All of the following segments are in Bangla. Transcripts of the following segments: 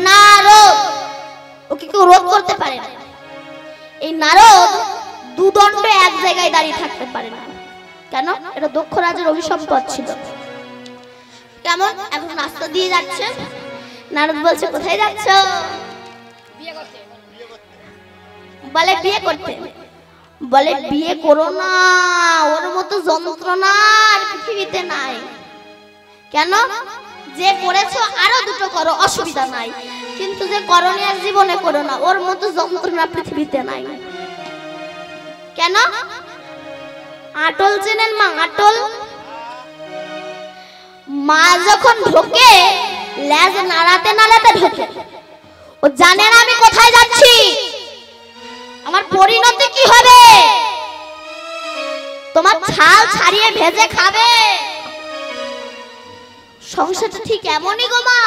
নারদ, ওকে কেউ রোধ করতে পারে না। এই নারদ দুদণ্ড এক জায়গায় দাঁড়িয়ে থাকতে পারে না। কেন? এটা দক্ষ রাজার অভিসম্পদ ছিল। কেমন? এখন রাস্তা দিয়ে যাচ্ছে, নারদ বলছে কোথায় যাচ্ছ? বলে বিয়ে করতে। বলে বিয়ে করো না, ওর মতো যন্ত্রণা আর পৃথিবীতে নাই। কেন? যে করেছো আরো দুটো করো, অসুবিধা নাই, কিন্তু যে করনি আর জীবনে করো না, ওর মতো যন্ত্রণা পৃথিবীতে নাই। কেন? আটল চেনেন মা? আটল মা যখন ঢোকে লেজ নাড়াতে নাড়াতে ঢোকে। ও জানে না আমি কোথায় যাচ্ছি, আমার পরিণতি কি হবে। তোমার ছাল ছাড়িয়ে ভেজে খাবে। সংসারটা ঠিক এমনই গো মা।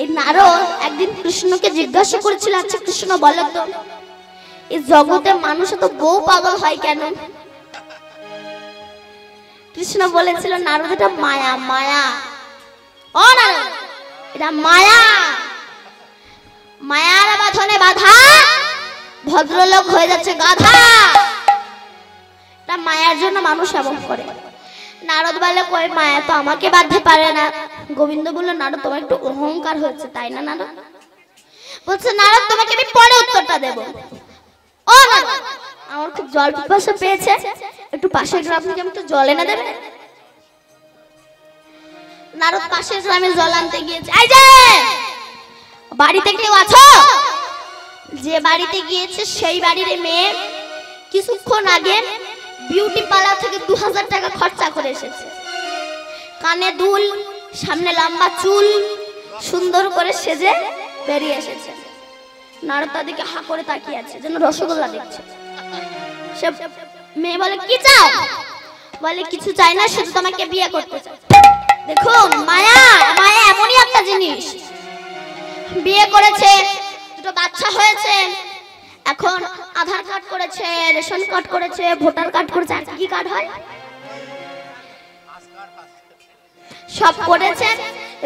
এই নারদ একদিন কৃষ্ণকে জিজ্ঞাসা করেছিল, আচ্ছা কৃষ্ণ বলো তো, এই জগতে মানুষ তো বউ পাগল হয় কেন? কৃষ্ণ বলেছিল, নারদ এটা মায়া। মায়া ও নারদ, এটা মায়া। মায়ার বাঁধনে বাধা ভদ্রলোক হয়ে যাচ্ছে গাধা। এটা মায়ার জন্য মানুষ এমন করে। নারদ বলে কই মায়া তো আমাকে বাঁধতে পারে না। গোবিন্দ বলল, নারদ তোমার একটু অহংকার হচ্ছে তাই না নারদ? বলছে নারদ তোমাকে আমি পরে উত্তরটা দেব। ও নারদ, আমার খুব জল পিপাসা পেয়েছে, একটু পাশের গ্রাম থেকে আমি একটু জল এনে দেবে? নারদ পাশের গ্রামে জল আনতে গিয়েছে। এই যে বাড়িতে কেউ আছো? যে বাড়িতে গিয়েছে সেই বাড়ির মেয়ে কিছুক্ষণ আগে বিউটি পার্লার থেকে 2000 টাকা খরচা করে এসেছে। কানে দুল, সামনে লম্বা চুল, সুন্দর করে সেজে বেরিয়ে এসেছে। নারদ তার দিকে হা করে তাকিয়ে আছে, যেন রসগোল্লা দেখছে। সে মেয়ে বলে কি চাও? বলে কিছু চাই না, শুধু তোমাকে বিয়ে করতে চাই। দেখুন মায়া, মায়া এমনই একটা জিনিস। বিয়ে করেছে, দুটো বাচ্চা হয়েছে, এখন আধার কার্ড করেছে, রেশন কার্ড করেছে, ভোটার কার্ড করেছে, আর কি কার্ড হয় সব করেছে,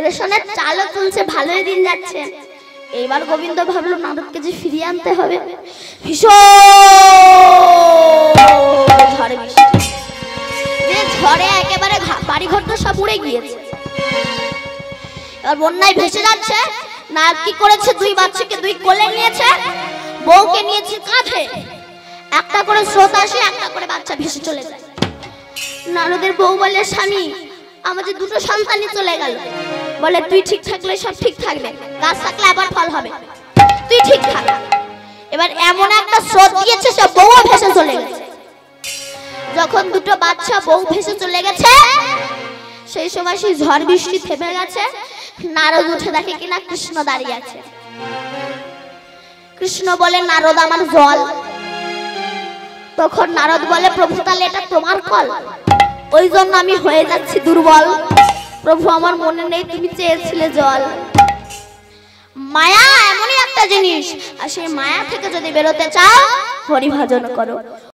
রেশনের চালও তুলছে, ভালোই দিন যাচ্ছে। এইবার গোবিন্দ ভাবলো নারদকে যে ফিরিয়ে আনতে হবে। ভীষণ ঝড়ে বৃষ্টি, যে ঝড়ে একেবারে বাড়ি ঘরটা সব উড়ে গিয়েছে। এবার বন্যায় ভেসে যাচ্ছে। নারদ কি করেছে? দুই বাচ্চাকে দুই কোলে নিয়েছে, বউকে নিয়েছে কাঁধে। একটা করে স্রোত আসে, একটা করে বাচ্চা ভেসে চলে যায়। নারদের বউ বলে, স্বামী আমাদের দুটো সন্তানই চলে গেল। বলে তুই ঠিক থাকলে সব ঠিক থাকবে, গাছ থাকলে আবার ফল হবে, তুই ঠিক থাক। এবার এমন একটা স্রোত দিয়েছে, সব বউও ভেসে চলে গেছে। যখন দুটো বাচ্চা বউ ভেসে চলে গেছে, সেই সময় সেই ঝড় বৃষ্টি থেমে গেছে। নারদ উঠে দেখে কিনা কৃষ্ণ দাঁড়িয়ে আছে। কৃষ্ণ বলে, নারদ আমার জল। তখন নারদ বলে, প্রভু তাহলে এটা তোমার কল, ওই জন্য আমি হয়ে যাচ্ছি দুর্বল। প্রভু আমার মনে নেই তুমি চেয়েছিলে জল। মায়া এমনই একটা জিনিস, আর সেই মায়া থেকে যদি বেরোতে চাও হরি ভজন করো।